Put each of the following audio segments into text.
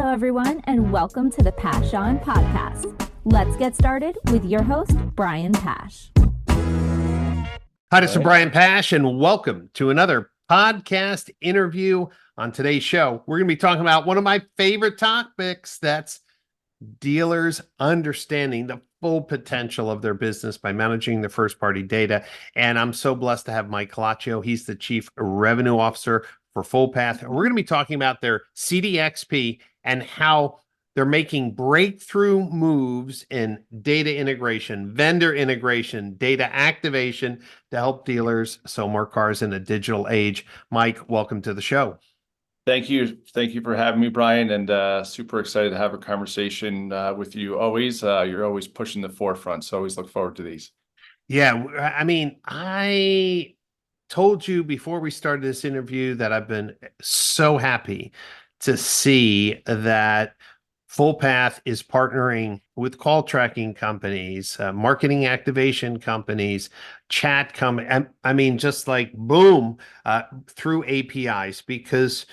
Hello, everyone, and welcome to the Pash On Podcast. Let's get started with your host, Brian Pash. Hi, this is Brian Pash, and welcome to another podcast interview. On today's show, we're going to be talking about one of my favorite topics. That's dealers understanding the full potential of their business by managing their first-party data. And I'm so blessed to have Mike Colacchio. He's the Chief Revenue Officer for Fullpath. And we're going to be talking about their CDXP and how they're making breakthrough moves in data integration, vendor integration, data activation to help dealers sell more cars in a digital age. Mike, welcome to the show. Thank you. Thank you for having me, Brian, and super excited to have a conversation with you always. You're always pushing the forefront, so always look forward to these. Yeah, I mean, I told you before we started this interview that I've been so happy to see that Fullpath is partnering with call tracking companies, marketing activation companies, I mean, just like boom, through APIs, because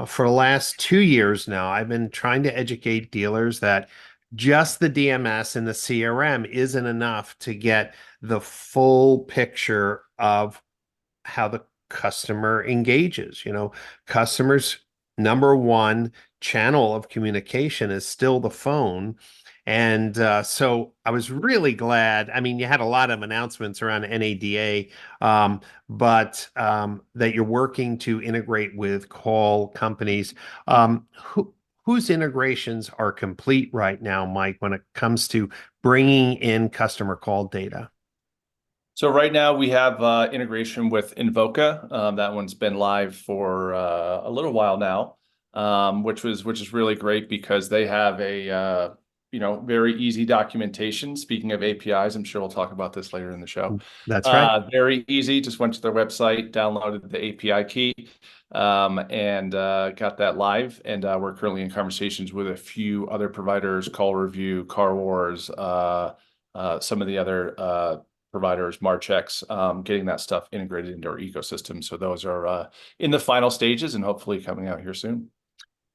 for the last 2 years now, I've been trying to educate dealers that just the DMS and the CRM isn't enough to get the full picture of how the customer engages. You know, customers' number one channel of communication is still the phone. And so I was really glad. I mean, you had a lot of announcements around NADA, but that you're working to integrate with call companies. Whose integrations are complete right now, Mike, when it comes to bringing in customer call data? So right now we have integration with Invoca. That one's been live for a little while now, which is really great because they have a very easy documentation. Speaking of APIs, I'm sure we'll talk about this later in the show. That's right. Very easy. Just went to their website, downloaded the API key, and got that live. And we're currently in conversations with a few other providers, Call Review, Car Wars, some of the other providers, Marchex, getting that stuff integrated into our ecosystem. So those are in the final stages and hopefully coming out here soon.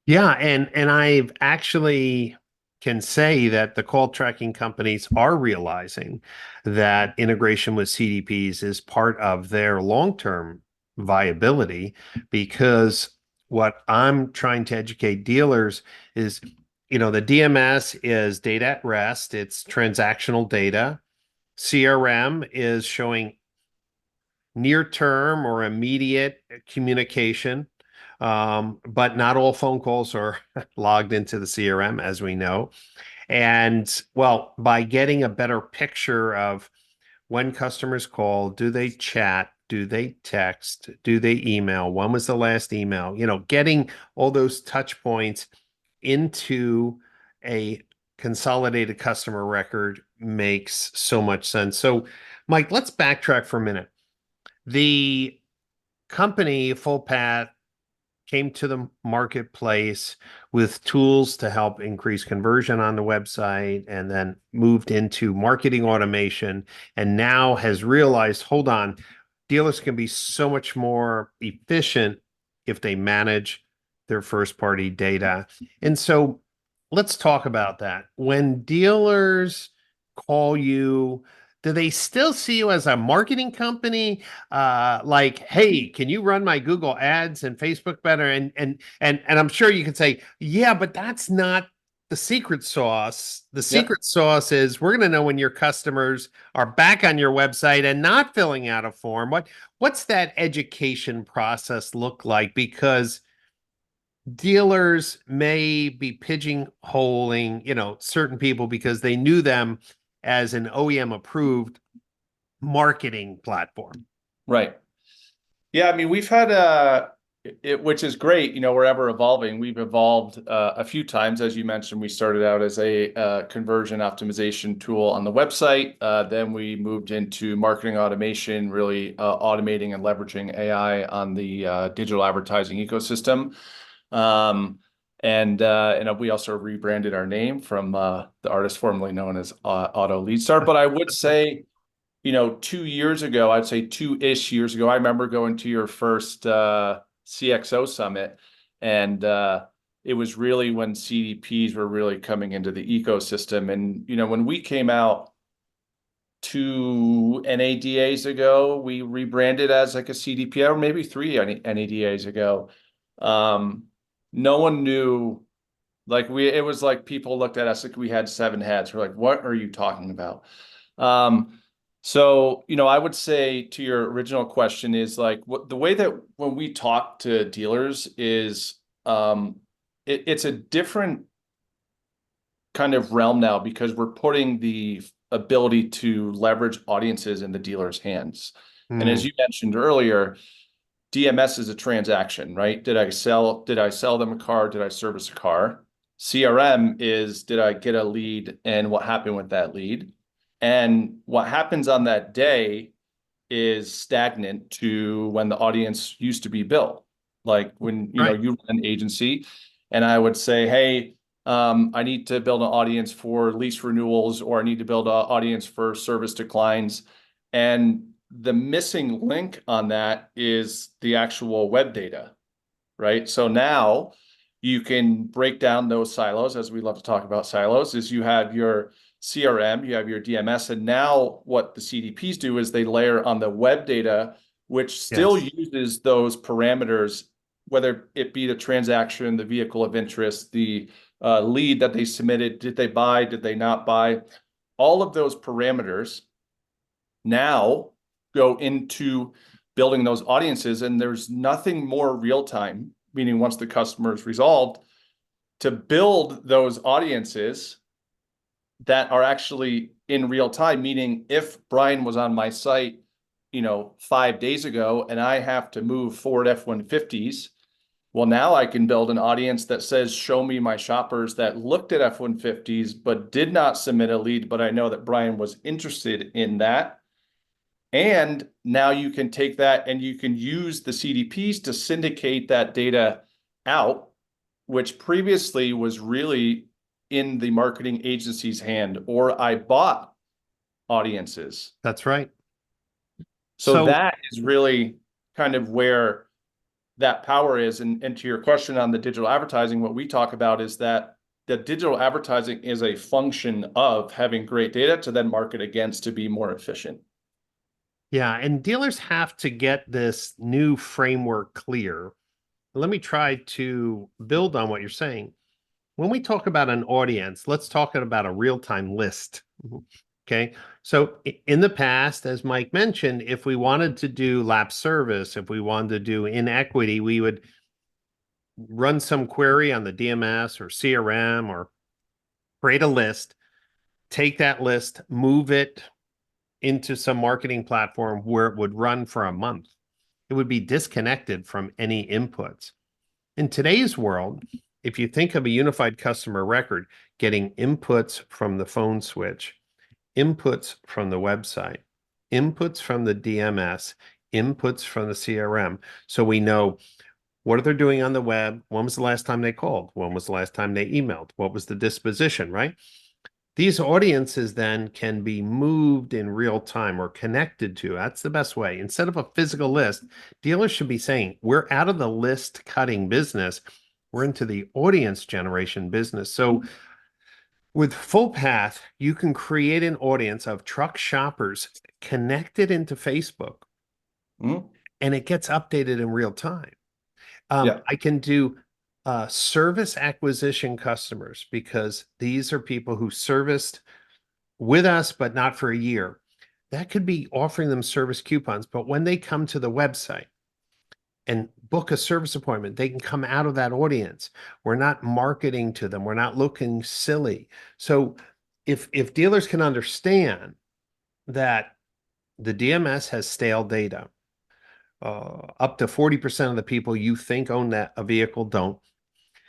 Yeah, and I've actually can say that the call tracking companies are realizing that integration with CDPs is part of their long-term viability, because what I'm trying to educate dealers is, you know, the DMS is data at rest, it's transactional data. CRM is showing near-term or immediate communication. But not all phone calls are logged into the CRM, as we know. And well, by getting a better picture of when customers call, do they chat? Do they text? Do they email? When was the last email? You know, getting all those touch points into a consolidated customer record makes so much sense. So, Mike, let's backtrack for a minute. The company, Fullpath, came to the marketplace with tools to help increase conversion on the website, and then moved into marketing automation, and now has realized, hold on, dealers can be so much more efficient if they manage their first party data. And so let's talk about that. When dealers call you, do they still see you as a marketing company? Like, hey, can you run my Google ads and Facebook better? And I'm sure you could say, yeah, but that's not the secret sauce. The secret sauce is we're going to know when your customers are back on your website and not filling out a form. What's that education process look like? Because dealers may be pigeonholing, you know, certain people because they knew them as an OEM approved marketing platform. Right. Yeah, I mean, we've had which is great. You know, we're ever evolving. We've evolved a few times. As you mentioned, we started out as a conversion optimization tool on the website. Then we moved into marketing automation, really automating and leveraging AI on the digital advertising ecosystem. And we also rebranded our name from the artist formerly known as Auto Lead Start. But I would say, you know, 2 years ago, I'd say 2-ish years ago, I remember going to your first CXO summit, and it was really when CDPs were really coming into the ecosystem. And, when we came out 2 NADAs ago, we rebranded as like a CDP, or maybe 3 NADAs ago. No one knew, it was like people looked at us like we had 7 heads. We're like, what are you talking about? So, I would say to your original question is like the way that when we talk to dealers is it's a different kind of realm now because we're putting the ability to leverage audiences in the dealer's hands. And as you mentioned earlier, DMS is a transaction, right? Did I sell them a car? Did I service a car? CRM is, did I get a lead and what happened with that lead? And what happens on that day is stagnant to when the audience used to be built. Like when, Right. you run an agency and I would say, hey, I need to build an audience for lease renewals, or I need to build an audience for service declines. And the missing link on that is the actual web data, right? So now you can break down those silos, as we love to talk about silos, is you have your CRM, you have your DMS, and now what the CDPs do is they layer on the web data, which still Yes. uses those parameters, whether it be the transaction, the vehicle of interest, the lead that they submitted, did they buy, did they not buy? All of those parameters now go into building those audiences, and there's nothing more real time, meaning once the customer is resolved, to build those audiences that are actually in real time, meaning if Brian was on my site, 5 days ago and I have to move Ford F-150s, well, now I can build an audience that says, show me my shoppers that looked at F-150s but did not submit a lead, but I know that Brian was interested in that. And now you can take that and you can use the CDPs to syndicate that data out, which previously was really in the marketing agency's hand, or I bought audiences. That's right. So So that is really kind of where that power is. And to your question on the digital advertising, what we talk about is that the digital advertising is a function of having great data to then market against to be more efficient. yeah, and dealers have to get this new framework clear. Let me try to build on what you're saying. When we talk about an audience, let's talk about a real-time list. Okay. So in the past, as Mike mentioned, if we wanted to do lap service, if we wanted to do inequity, we would run some query on the DMS or CRM or create a list, take that list, move it into some marketing platform where it would run for a month. It would be disconnected from any inputs. In today's world, if you think of a unified customer record, getting inputs from the phone switch, inputs from the website, inputs from the DMS, inputs from the CRM. So we know what are they doing on the web? When was the last time they called? When was the last time they emailed? What was the disposition, right? These audiences then can be moved in real time or connected to. That's the best way. Instead of a physical list, dealers should be saying, we're out of the list cutting business. We're into the audience generation business. So with Fullpath, you can create an audience of truck shoppers connected into Facebook, and it gets updated in real time. Yeah. I can do service acquisition customers because these are people who serviced with us, but not for a year. That could be offering them service coupons. But when they come to the website and book a service appointment, they can come out of that audience. We're not marketing to them. We're not looking silly. So if dealers can understand that the DMS has stale data, up to 40% of the people you think own a vehicle don't.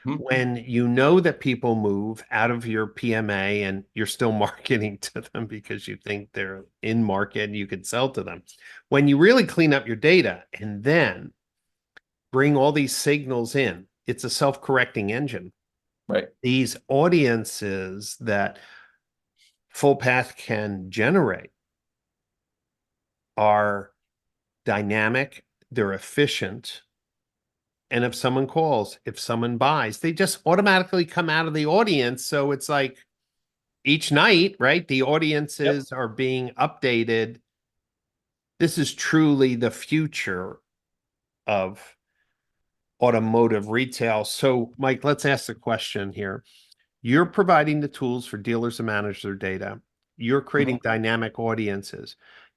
When you know that people move out of your PMA and you're still marketing to them because you think they're in market and you can sell to them. When you really clean up your data and then bring all these signals in, it's a self-correcting engine. Right. These audiences that Fullpath can generate are dynamic, they're efficient, And if someone calls, if someone buys, they just automatically come out of the audience. So it's like each night, right? The Yep. audiences are being updated. This is truly the future of automotive retail. So, Mike, let's ask the question here. You're providing the tools for dealers to manage their data. You're creating Mhm. dynamic audiences.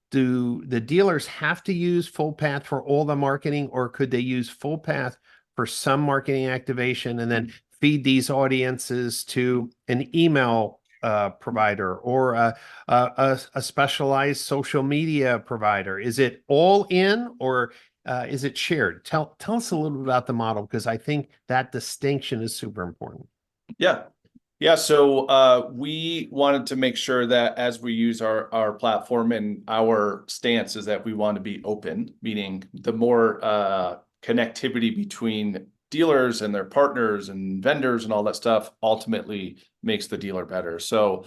Do the dealers have to use Fullpath for all the marketing, or could they use Fullpath for some marketing activation and then feed these audiences to an email provider or a specialized social media provider? Is it all in, or is it shared? Tell us a little bit about the model, because I think that distinction is super important. Yeah. Yeah, so we wanted to make sure that as we use our platform, and our stance is that we want to be open, meaning the more connectivity between dealers and their partners and vendors and all that stuff ultimately makes the dealer better. So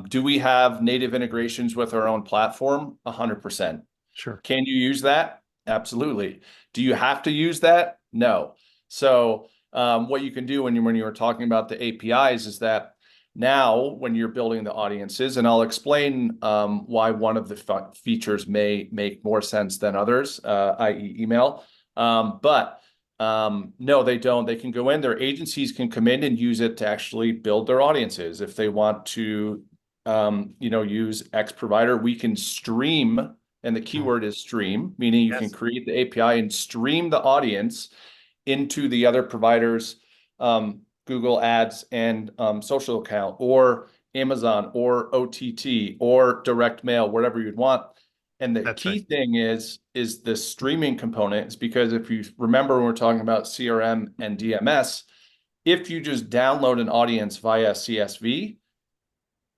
do we have native integrations with our own platform? 100%. Sure. Can you use that? Absolutely. Do you have to use that? No. So what you can do when you were talking about the APIs is that now when you're building the audiences, and I'll explain why one of the features may make more sense than others, i.e. email. But no, they don't. They can go in, their agencies can come in and use it to actually build their audiences. If they want to, use X provider, we can stream, and the keyword is stream, meaning you can Yes, create the API and stream the audience into the other provider's Google Ads and social account, or Amazon, or OTT, or direct mail, whatever you'd want. And the that's right. key thing is the streaming component. Is because if you remember when we're talking about CRM and DMS, if you just download an audience via CSV,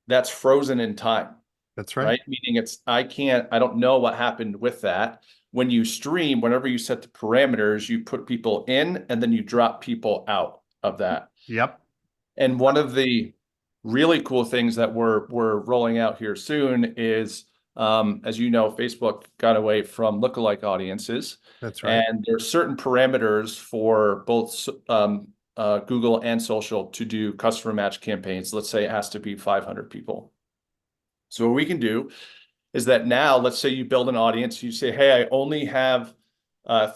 that's frozen in time, That's right. right? Meaning I don't know what happened with that. When you stream, whenever you set the parameters, you put people in and then you drop people out of that. Yep. And one of the really cool things that we're rolling out here soon is, as you know, Facebook got away from lookalike audiences, That's right. and there are certain parameters for both Google and social to do customer match campaigns. Let's say it has to be 500 people. So what we can do is that now, let's say you build an audience, you say, hey, I only have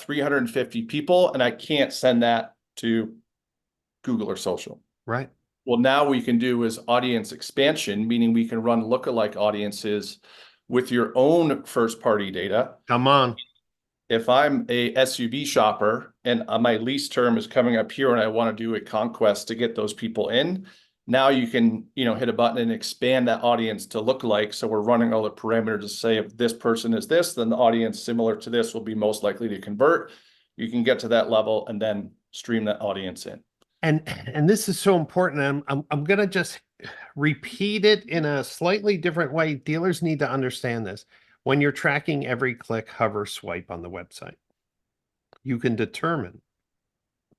350 people, and I can't send that to Google or social. Right. Well, now what we can do is audience expansion, meaning we can run lookalike audiences with your own first party data. Come on. If I'm a SUV shopper and my lease term is coming up here and I want to do a conquest to get those people in, now you can, hit a button and expand that audience to look like. So we're running all the parameters to say if this person is this, then the audience similar to this will be most likely to convert. You can get to that level and then stream that audience in. And this is so important. I'm gonna just repeat it in a slightly different way. Dealers need to understand this. When you're tracking every click, hover, swipe on the website, you can determine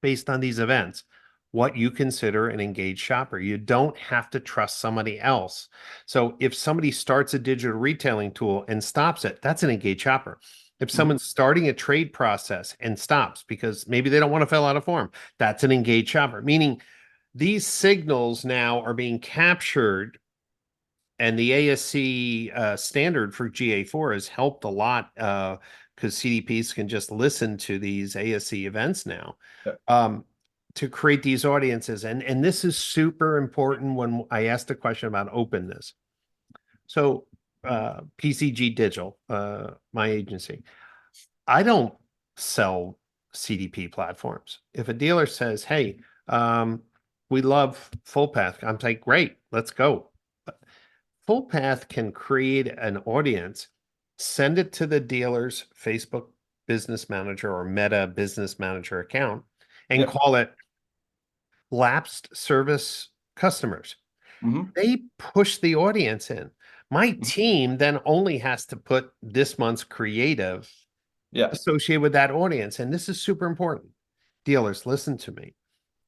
based on these events what you consider an engaged shopper. You don't have to trust somebody else. So if somebody starts a digital retailing tool and stops it, that's an engaged shopper. If someone's starting a trade process and stops because maybe they don't want to fill out a form, that's an engaged shopper. Meaning these signals now are being captured, and the ASC standard for GA4 has helped a lot because CDPs can just listen to these ASC events now. Yeah. To create these audiences. And this is super important when I asked a question about openness. So PCG Digital, my agency, I don't sell CDP platforms. If a dealer says, hey, we love Fullpath, I'm like, great, let's go. Fullpath can create an audience, send it to the dealer's Facebook Business Manager or Meta Business Manager account, and Yep. call it lapsed service customers. Mm-hmm. They push the audience in. My team then only has to put this month's creative Yeah. associated with that audience. And this is super important. Dealers, listen to me.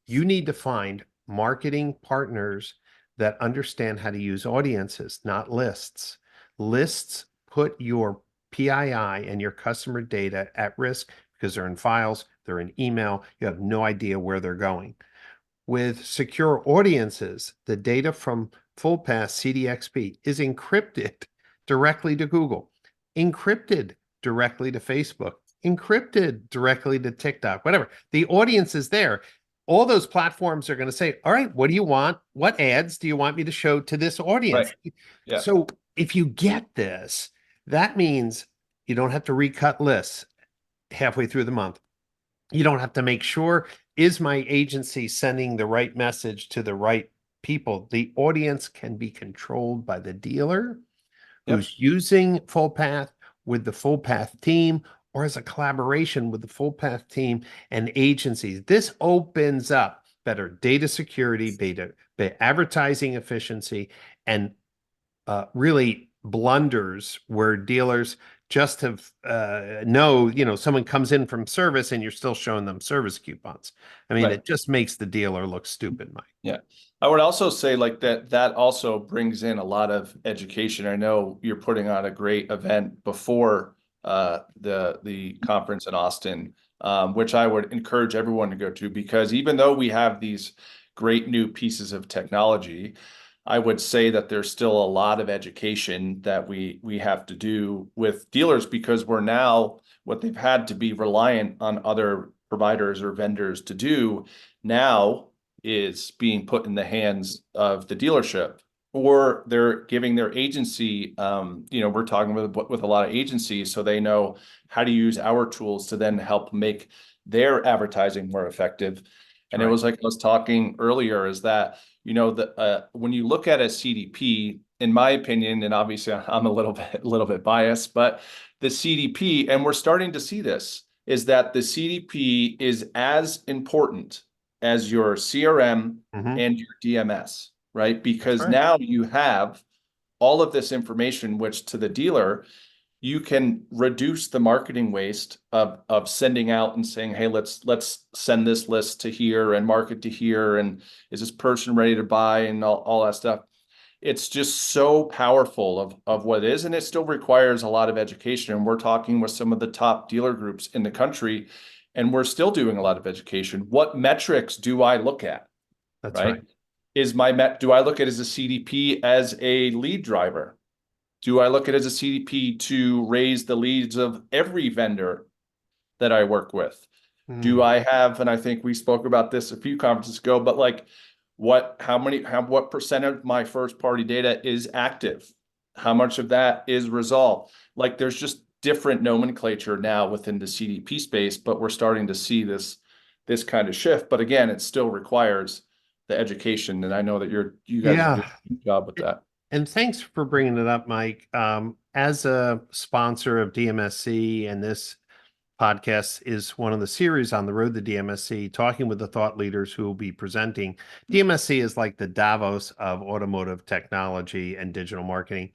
You need to find marketing partners that understand how to use audiences, not lists. Lists put your PII and your customer data at risk because they're in files, they're in email. You have no idea where they're going. With secure audiences, the data from Fullpath CDXP is encrypted directly to Google, encrypted directly to Facebook, encrypted directly to TikTok, whatever. The audience is there. All those platforms are going to say, all right, what do you want? What ads do you want me to show to this audience? Right. Yeah. So if you get this, that means you don't have to recut lists halfway through the month. You don't have to make sure, is my agency sending the right message to the right people? The audience can be controlled by the dealer who's using Fullpath with the Fullpath team, or as a collaboration with the Fullpath team and agencies. This opens up better data security, better advertising efficiency, and really blunders where dealers just have someone comes in from service and you're still showing them service coupons. I mean, it just makes the dealer look stupid, Mike. Yeah. I would also say like that also brings in a lot of education. I know you're putting on a great event before the conference in Austin, which I would encourage everyone to go to, because even though we have these great new pieces of technology, I would say that there's still a lot of education that we have to do with dealers, because we're now, what they've had to be reliant on other providers or vendors to do now is being put in the hands of the dealership, or they're giving their agency, we're talking with a lot of agencies, so they know how to use our tools to then help make their advertising more effective. And it was like I was talking earlier, is that, when you look at a CDP, in my opinion, and obviously I'm a little bit biased, but the CDP, and we're starting to see this, is that the CDP is as important as your CRM and your DMS, right? Because now you have all of this information, which to the dealer, you can reduce the marketing waste of sending out and saying, hey, let's send this list to here and market to here, and is this person ready to buy, and all that stuff. It's just so powerful of what it is, and it still requires a lot of education. And we're talking with some of the top dealer groups in the country, and we're still doing a lot of education. What metrics do I look at? That's right. Do I look at it as a CDP as a lead driver? Do I look at it as a CDP to raise the leads of every vendor that I work with? Do I have, and I think we spoke about this a few conferences ago, but like what percent of my first party data is active? How much of that is resolved? Like there's just different nomenclature now within the CDP space, but we're starting to see this kind of shift. But again, it still requires the education. And I know that you guys are doing a good job with that. And thanks for bringing it up, Mike. As a sponsor of DMSC, and this podcast is one of the series on the road to DMSC, talking with the thought leaders who will be presenting. DMSC is like the Davos of automotive technology and digital marketing.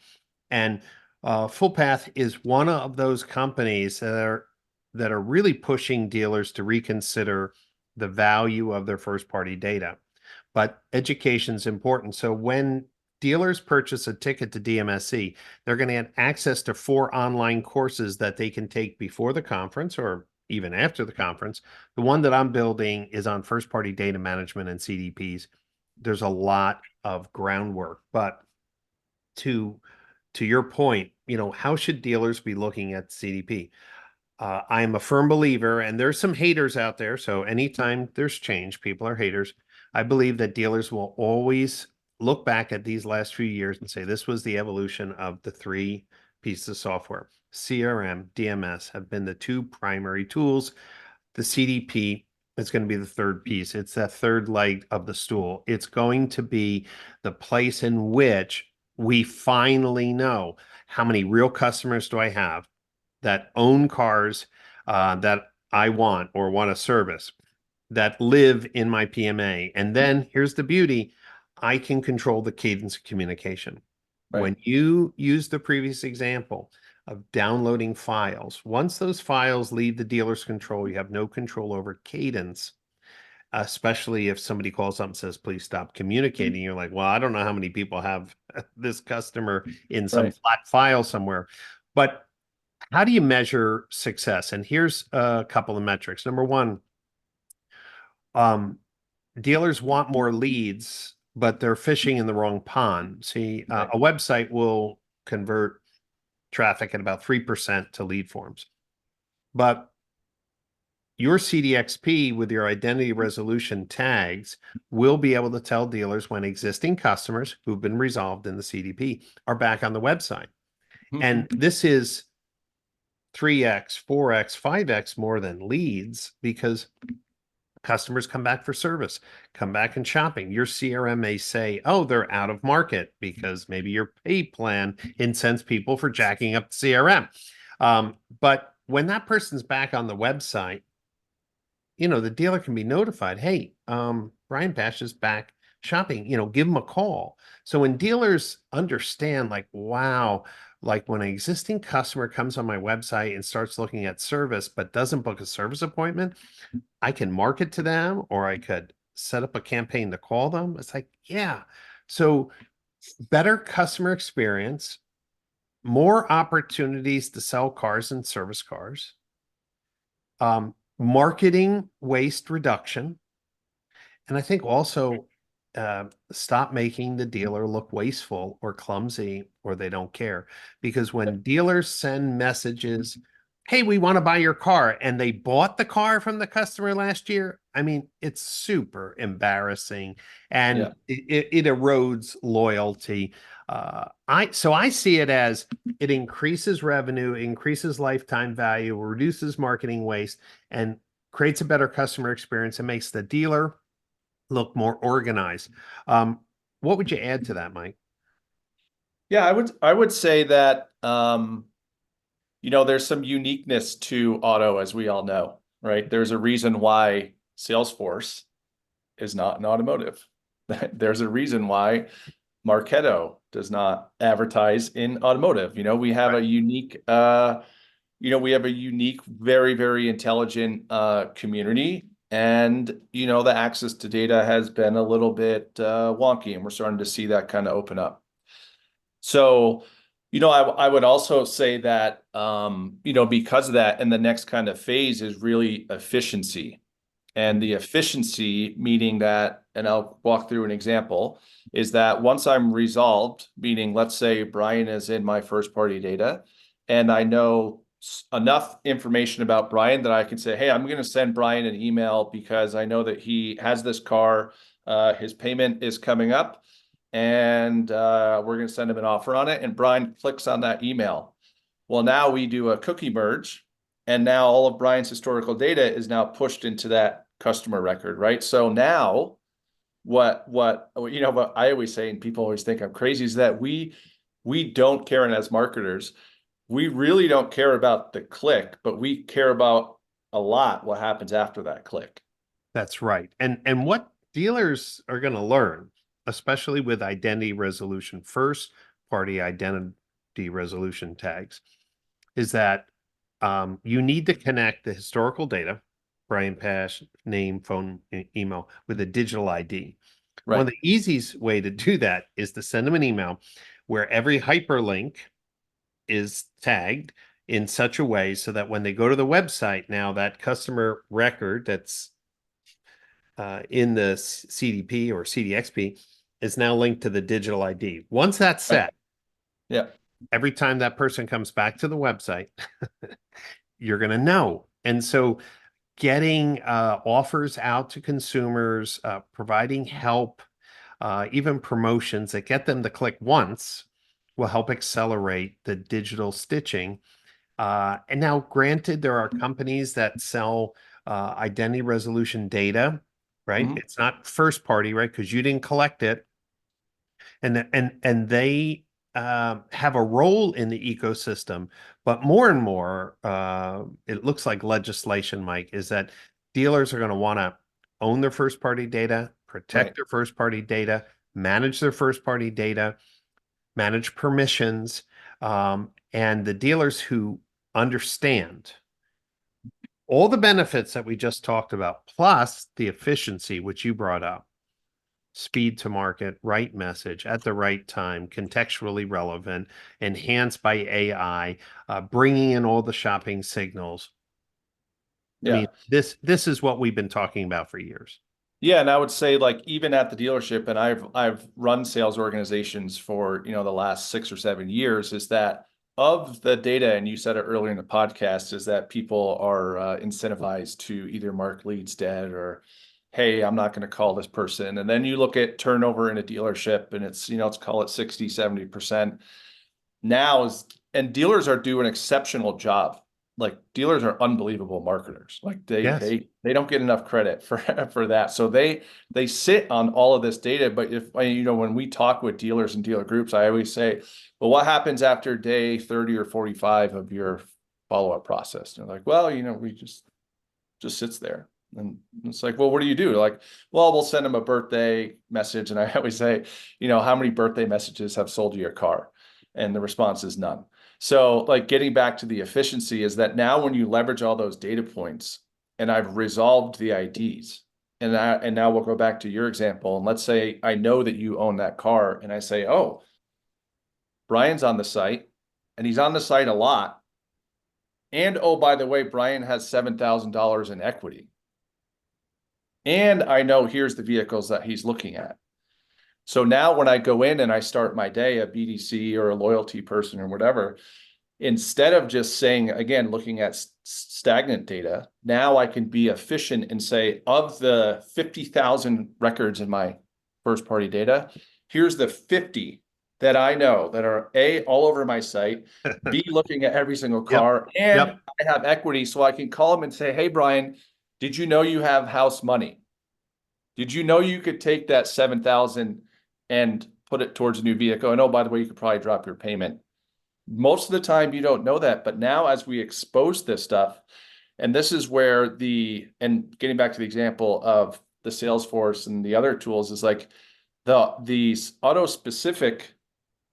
And Fullpath is one of those companies that are really pushing dealers to reconsider the value of their first party data. But education is important. So when dealers purchase a ticket to DMSC, they're going to have access to 4 online courses that they can take before the conference or even after the conference. The one that I'm building is on first-party data management and CDPs. There's a lot of groundwork, but to your point, how should dealers be looking at CDP? I'm a firm believer, and there's some haters out there. So anytime there's change, people are haters. I believe that dealers will always look back at these last few years and say, this was the evolution of the 3 pieces of software. CRM, DMS have been the 2 primary tools. The CDP is going to be the 3rd piece. It's that 3rd leg of the stool. It's going to be the place in which we finally know how many real customers do I have that own cars that I want or want a service, that live in my PMA. And then here's the beauty. I can control the cadence of communication. Right. When you use the previous example of downloading files, once those files leave the dealer's control, you have no control over cadence, especially if somebody calls up and says, please stop communicating. You're like, well, I don't know how many people have this customer in some flat file somewhere. But how do you measure success? And here's a couple of metrics. Number one, Um, Dealers want more leads, but they're fishing in the wrong pond. See, Right. a website will convert traffic at about 3% to lead forms. But your CDXP with your identity resolution tags will be able to tell dealers when existing customers who've been resolved in the CDP are back on the website. And this is 3x, 4x, 5x more than leads because customers come back for service, come back and shopping. Your CRM may say, oh, they're out of market because maybe your pay plan incents people for jacking up the CRM. But when that person's back on the website, the dealer can be notified, hey, Brian Pash is back shopping, give them a call. So when dealers understand, like, wow, like when an existing customer comes on my website and starts looking at service, but doesn't book a service appointment, I can market to them or I could set up a campaign to call them. It's like, yeah. So better customer experience, more opportunities to sell cars and service cars, marketing waste reduction. And I think also stop making the dealer look wasteful or clumsy or they don't care. Because when dealers send messages, hey, we want to buy your car, and they bought the car from the customer last year, I mean, it's super embarrassing and it erodes loyalty. I see it as it increases revenue, increases lifetime value, reduces marketing waste, and creates a better customer experience and makes the dealer look more organized. What would you add to that, Mike? Yeah, I would say that there's some uniqueness to auto, as we all know, right? There's a reason why Salesforce is not in automotive. There's a reason why Marketo does not advertise in automotive. We have a unique very, very intelligent community. And, the access to data has been a little bit wonky, and we're starting to see that kind of open up. So, I would also say that, because of that, and the next kind of phase is really efficiency. And the efficiency, meaning that, and I'll walk through an example, is that once I'm resolved, meaning let's say Brian is in my first party data, and I know enough information about Brian that I can say, hey, I'm going to send Brian an email because I know that he has this car, his payment is coming up, and we're going to send him an offer on it. And Brian clicks on that email. Well, now we do a cookie merge, and now all of Brian's historical data is now pushed into that customer record, right? So now what I always say, and people always think I'm crazy, is that we don't care, and as marketers, we really don't care about the click, but we care about a lot what happens after that click. That's right. And what dealers are going to learn, especially with identity resolution, first party identity resolution tags, is that you need to connect the historical data, Brian Pash, name, phone, email, with a digital ID. Right. One of the easiest way to do that is to send them an email where every hyperlink is tagged in such a way so that when they go to the website, now that customer record that's in the CDP or CDXP is now linked to the digital ID. Once that's set, yeah, every time that person comes back to the website, you're going to know. And so getting offers out to consumers, providing help, even promotions that get them to click once will help accelerate the digital stitching. And now, granted, there are companies that sell identity resolution data, right? Mhm. It's not first party, right? Because you didn't collect it, and they have a role in the ecosystem. But more and more, it looks like legislation, Mike, is that dealers are going to want to own their first party data, protect their first party data, manage their first party data, manage permissions, and the dealers who understand all the benefits that we just talked about, plus the efficiency, which you brought up, speed to market, right message at the right time, contextually relevant, enhanced by AI, bringing in all the shopping signals. I mean, this is what we've been talking about for years. Yeah, and I would say like even at the dealership, and I've run sales organizations for, the last 6 or 7 years, is that of the data, and you said it earlier in the podcast, is that people are incentivized to either mark leads dead or, hey, I'm not going to call this person. And then you look at turnover in a dealership and it's, let's call it 60, 70%. Now is, and dealers are doing an exceptional job. Like dealers are unbelievable marketers. Like they Yes. they they don't get enough credit for for that. So they sit on all of this data. But if when we talk with dealers and dealer groups, I always say, well, what happens after day 30 or 45 of your follow-up process? And they're like, well, we just sits there. And it's like, well, what do you do? Like, well, we'll send them a birthday message. And I always say, how many birthday messages have sold you your car? And the response is none. So, like, getting back to the efficiency is that now when you leverage all those data points, and I've resolved the IDs, and now we'll go back to your example. And let's say I know that you own that car, and I say, oh, Brian's on the site, and he's on the site a lot. And oh, by the way, Brian has $7,000 in equity. And I know here's the vehicles that he's looking at. So now when I go in and I start my day, a BDC or a loyalty person or whatever, instead of just saying, again, looking at stagnant data, now I can be efficient and say, of the 50,000 records in my first party data, here's the 50 that I know that are A, all over my site, B, looking at every single car, and Yep. I have equity. So I can call them and say, hey, Brian, did you know you have house money? Did you know you could take that 7,000 and put it towards a new vehicle? And oh, by the way, you could probably drop your payment. Most of the time you don't know that, but now as we expose this stuff, and this is where and getting back to the example of the Salesforce and the other tools is like these auto specific,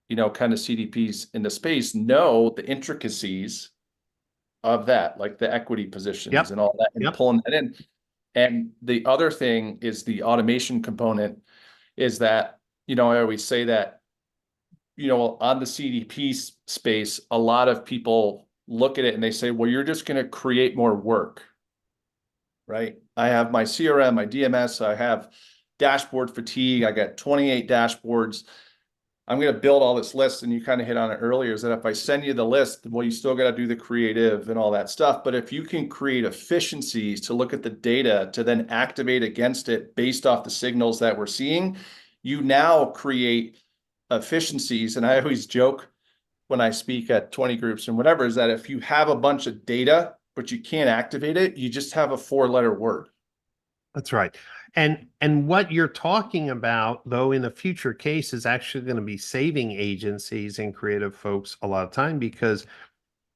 kind of CDPs in the space know the intricacies of that, like the equity positions Yep. and all that, and Yep. pulling that in. And the other thing is the automation component is that, I always say that, on the CDP space, a lot of people look at it and they say, well, you're just going to create more work, right? I have my CRM, my DMS, I have dashboard fatigue. I got 28 dashboards. I'm going to build all this list. And you kind of hit on it earlier is that if I send you the list, well, you still got to do the creative and all that stuff. But if you can create efficiencies to look at the data to then activate against it based off the signals that we're seeing, you now create efficiencies. And I always joke when I speak at 20 groups and whatever is that if you have a bunch of data, but you can't activate it, you just have a 4-letter word. That's right. And what you're talking about, though, in a future case is actually going to be saving agencies and creative folks a lot of time because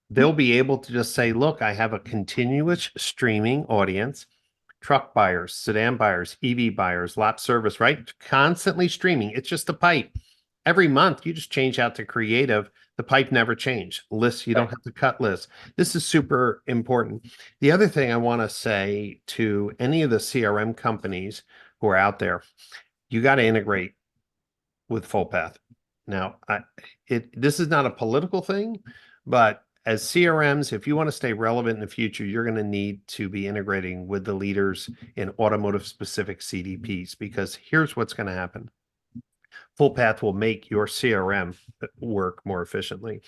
they'll be able to just say, look, I have a continuous streaming audience, truck buyers, sedan buyers, EV buyers, lap service, right? Constantly streaming. It's just a pipe. Every month, you just change out to creative. The pipe never changed. Lists, you don't have to cut lists. This is super important. The other thing I want to say to any of the CRM companies who are out there, you got to integrate with Fullpath. Now, this is not a political thing, but as CRMs, if you want to stay relevant in the future, you're going to need to be integrating with the leaders in automotive specific CDPs because here's what's going to happen. Fullpath will make your CRM work more efficiently.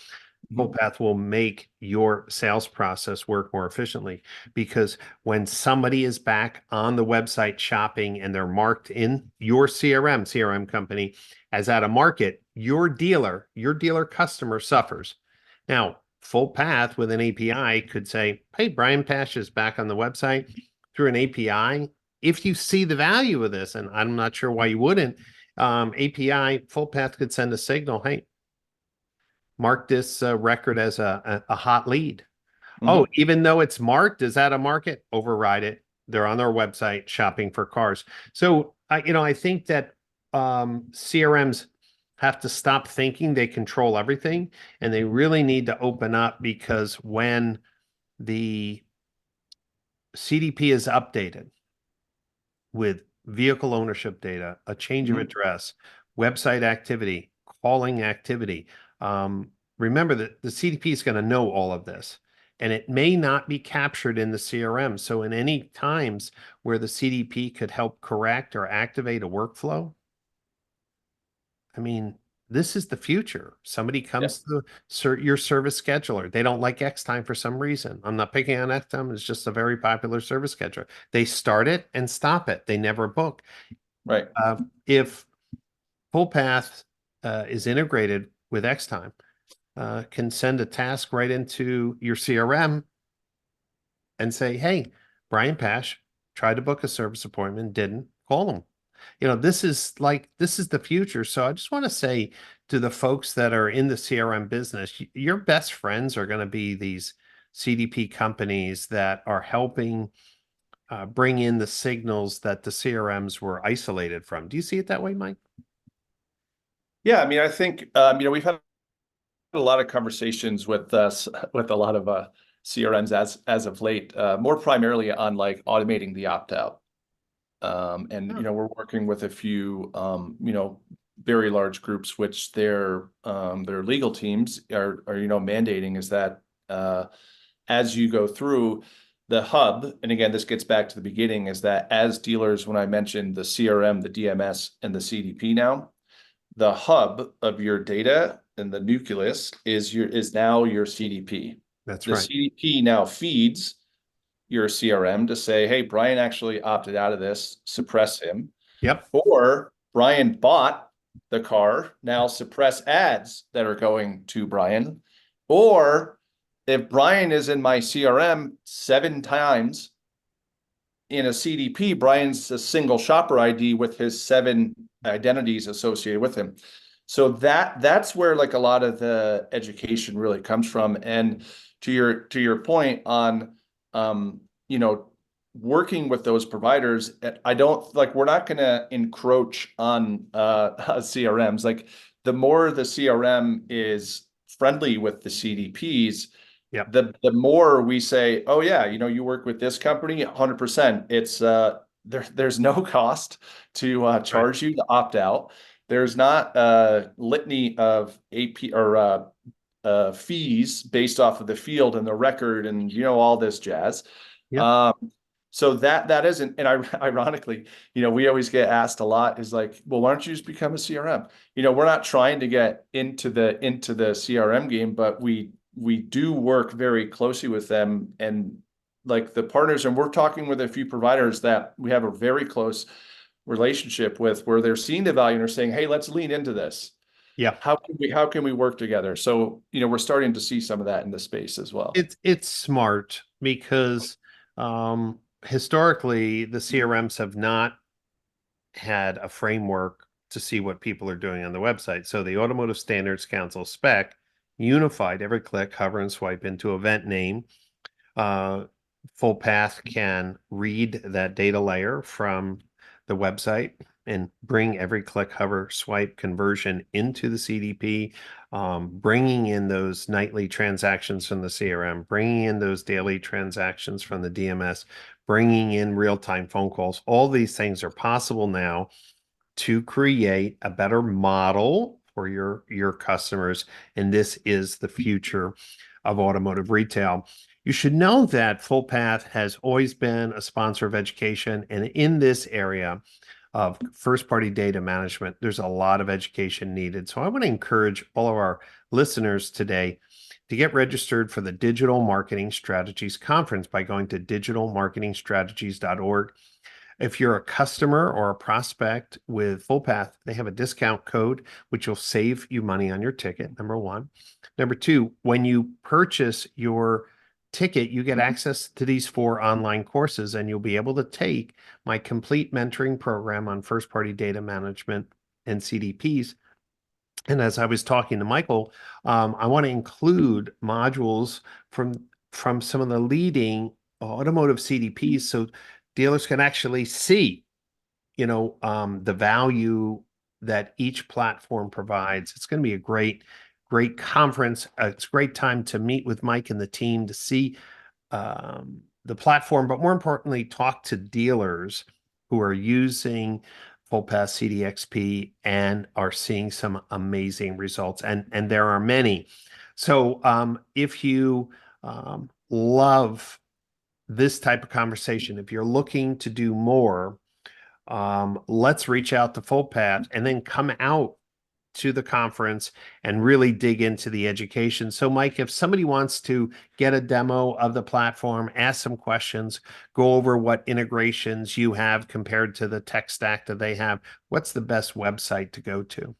Fullpath will make your sales process work more efficiently because when somebody is back on the website shopping and they're marked in your CRM company as out of market, your dealer customer suffers. Now, Fullpath with an API could say, hey, Brian Pash is back on the website through an API. If you see the value of this, and I'm not sure why you wouldn't, API, Fullpath could send a signal, hey, mark this record as a hot lead. Oh, even though it's marked as out of market, override it. They're on their website shopping for cars. So, I think that CRMs have to stop thinking they control everything, and they really need to open up because when the CDP is updated with vehicle ownership data, a change of address, website activity, calling activity. Remember that the CDP is going to know all of this. and it may not be captured in the CRM. So in any times where the CDP could help correct or activate a workflow, I mean, this is the future. Somebody Yeah. comes to your service scheduler. They don't like X time for some reason. I'm not picking on X time. It's just a very popular service scheduler. They start it and stop it. They never book. Right. If Fullpath is integrated with X time, can send a task right into your CRM and say, hey, Brian Pash tried to book a service appointment, didn't call him. This is the future. So I just want to say to the folks that are in the CRM business, your best friends are going to be these CDP companies that are helping bring in the signals that the CRMs were isolated from. Do you see it that way, Mike? Yeah, I mean, I think we've had a lot of conversations with with a lot of CRMs as of late, more primarily on like automating the opt-out. And we're working with a few very large groups, which their legal teams are mandating is that as you go through the hub, and again, this gets back to the beginning, is that as dealers, when I mentioned the CRM, the DMS, and the CDP now, the hub of your data and the nucleus is now your CDP. That's The right. CDP now feeds your CRM to say, hey, Brian actually opted out of this, suppress him. Yep. Or Brian bought the car, now suppress ads that are going to Brian. Or if Brian is in my CRM 7 times in a CDP, Brian's a single shopper ID with his 7 identities associated with him. So that's where like a lot of the education really comes from. And to your point on working with those providers, I don't like we're not going to encroach on CRMs. Like the more the CRM is friendly with the CDPs, Yep. the more we say, oh yeah, you work with this company, 100%. It's there's no cost to charge you to opt out. There's not a litany of AP or fees based off of the field and the record and all this jazz. Yep. So that isn't, and ironically, we always get asked a lot is like, well, why don't you just become a CRM? We're not trying to get into the CRM game, but we do work very closely with them and like the partners, and we're talking with a few providers that we have a very close relationship with where they're seeing the value and are saying, hey, let's lean into this. Yeah. How can we work together? So, we're starting to see some of that in the space as well. It's smart because historically the CRMs have not had a framework to see what people are doing on the website. So the Automotive Standards Council spec unified every click, hover, and swipe into event name. Fullpath can read that data layer from the website and bring every click, hover, swipe conversion into the CDP, bringing in those nightly transactions from the CRM, bringing in those daily transactions from the DMS, bringing in real-time phone calls. All these things are possible now to create a better model for your customers, and this is the future of automotive retail. You should know that Fullpath has always been a sponsor of education, and in this area of first-party data management, there's a lot of education needed. So I want to encourage all of our listeners today to get registered for the Digital Marketing Strategies Conference by going to digitalmarketingstrategies.org. If you're a customer or a prospect with Fullpath, they have a discount code, which will save you money on your ticket, number one. Number two, when you purchase your ticket, you get access to these 4 online courses, and you'll be able to take my complete mentoring program on first-party data management and CDPs. And as I was talking to Michael, I want to include modules from some of the leading automotive CDPs so dealers can actually see, the value that each platform provides. It's going to be a great conference. It's a great time to meet with Mike and the team to see the platform, but more importantly, talk to dealers who are using Fullpath CDXP and are seeing some amazing results. And there are many. So if you love this type of conversation. If you're looking to do more, let's reach out to Fullpath and then come out to the conference and really dig into the education. So, Mike, if somebody wants to get a demo of the platform, ask some questions, go over what integrations you have compared to the tech stack that they have, what's the best website to go to?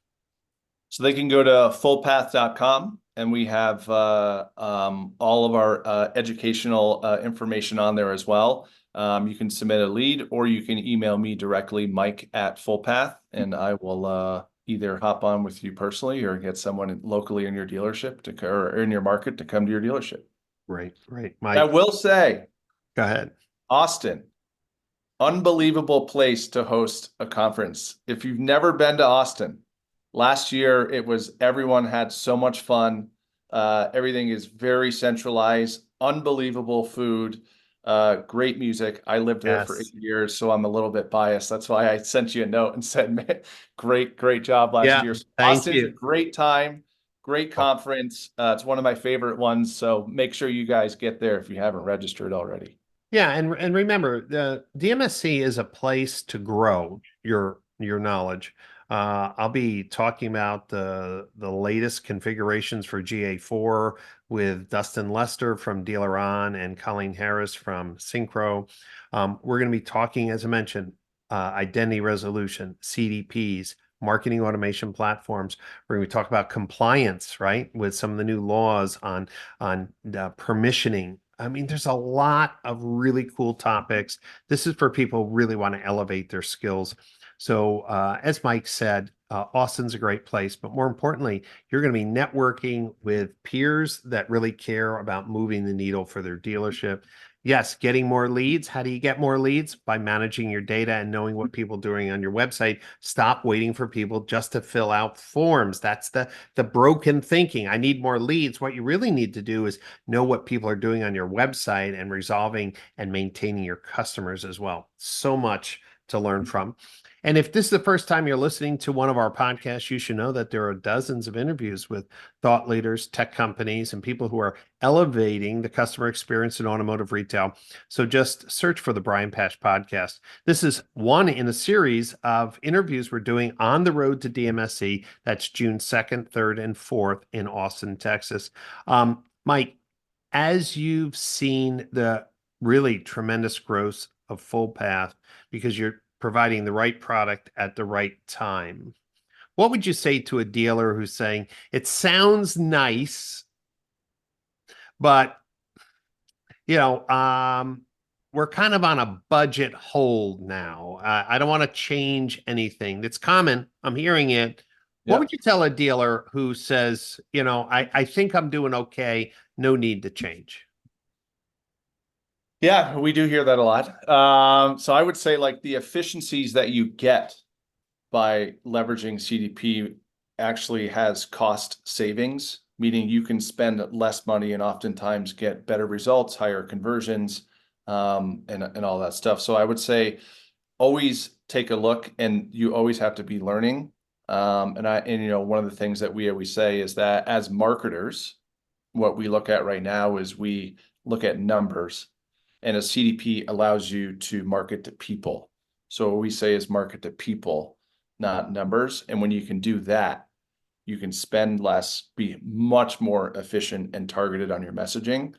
So they can go to fullpath.com, and we have all of our educational information on there as well. You can submit a lead, or you can email me directly, Mike@Fullpath, and I will either hop on with you personally or get someone locally in your dealership or in your market to come to your dealership. Right. I will say, go ahead. Austin, unbelievable place to host a conference. If you've never been to Austin, last year everyone had so much fun. Everything is very centralized, unbelievable food, great music. I lived there for 8 years, so I'm a little bit biased. That's why I sent you a note and said, man, great job last year. So thank Austin's you. a great time, great conference. It's one of my favorite ones. So make sure you guys get there if you haven't registered already. Yeah, and remember, the DMSC is a place to grow your knowledge. I'll be talking about the latest configurations for GA4 with Dustin Lester from Dealer On and Colleen Harris from Synchro. We're going to be talking, as I mentioned, identity resolution, CDPs, marketing automation platforms. We're going to talk about compliance, right, with some of the new laws on permissioning. I mean, there's a lot of really cool topics. This is for people who really want to elevate their skills. So, as Mike said, Austin's a great place, but more importantly, you're going to be networking with peers that really care about moving the needle for their dealership. Yes, getting more leads. How do you get more leads? By managing your data and knowing what people are doing on your website. Stop waiting for people just to fill out forms. That's the broken thinking. I need more leads. What you really need to do is know what people are doing on your website and resolving and maintaining your customers as well. So much to learn from. And if this is the first time you're listening to one of our podcasts, you should know that there are dozens of interviews with thought leaders, tech companies, and people who are elevating the customer experience in automotive retail. So just search for the Brian Pash podcast. This is one in a series of interviews we're doing on the road to DMSC. That's June 2nd, 3rd, and 4th in Austin, Texas. Mike, as you've seen the really tremendous growth of Fullpath because you're providing the right product at the right time, what would you say to a dealer who's saying, it sounds nice, but, we're kind of on a budget hold now. I don't want to change anything. It's common. I'm hearing it. What would you tell a dealer who says, I think I'm doing okay, no need to change? Yeah, we do hear that a lot. So I would say like the efficiencies that you get by leveraging CDP actually has cost savings, meaning you can spend less money and oftentimes get better results, higher conversions, and all that stuff. So I would say always take a look, and you always have to be learning. And one of the things that we always say is that as marketers, what we look at right now is we look at numbers. And a CDP allows you to market to people. So what we say is market to people, not numbers. And when you can do that, you can spend less, be much more efficient and targeted on your messaging,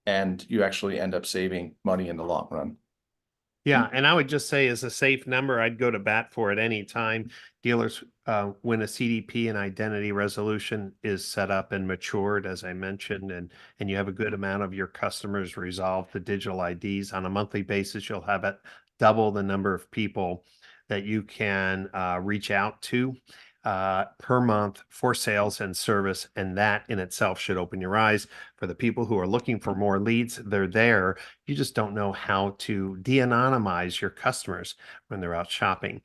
and you actually end up saving money in the long run. Yeah, and I would just say as a safe number, I'd go to bat for it any time. Dealers, when a CDP and identity resolution is set up and matured, as I mentioned, and you have a good amount of your customers resolve the digital IDs on a monthly basis, you'll have it double the number of people that you can reach out to per month for sales and service. And that in itself should open your eyes. For the people who are looking for more leads, they're there. You just don't know how to de-anonymize your customers when they're out shopping.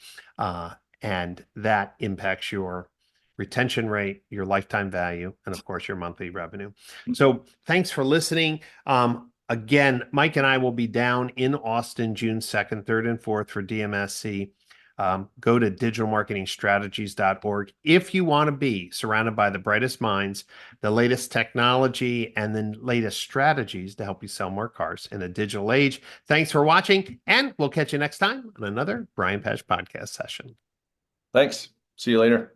And that impacts your retention rate, your lifetime value, and of course, your monthly revenue. So thanks for listening. Again, Mike and I will be down in Austin June 2nd, 3rd, and 4th for DMSC. Go to digitalmarketingstrategies.org if you want to be surrounded by the brightest minds, the latest technology, and the latest strategies to help you sell more cars in a digital age. Thanks for watching, and we'll catch you next time on another Brian Pash podcast session. Thanks. See you later.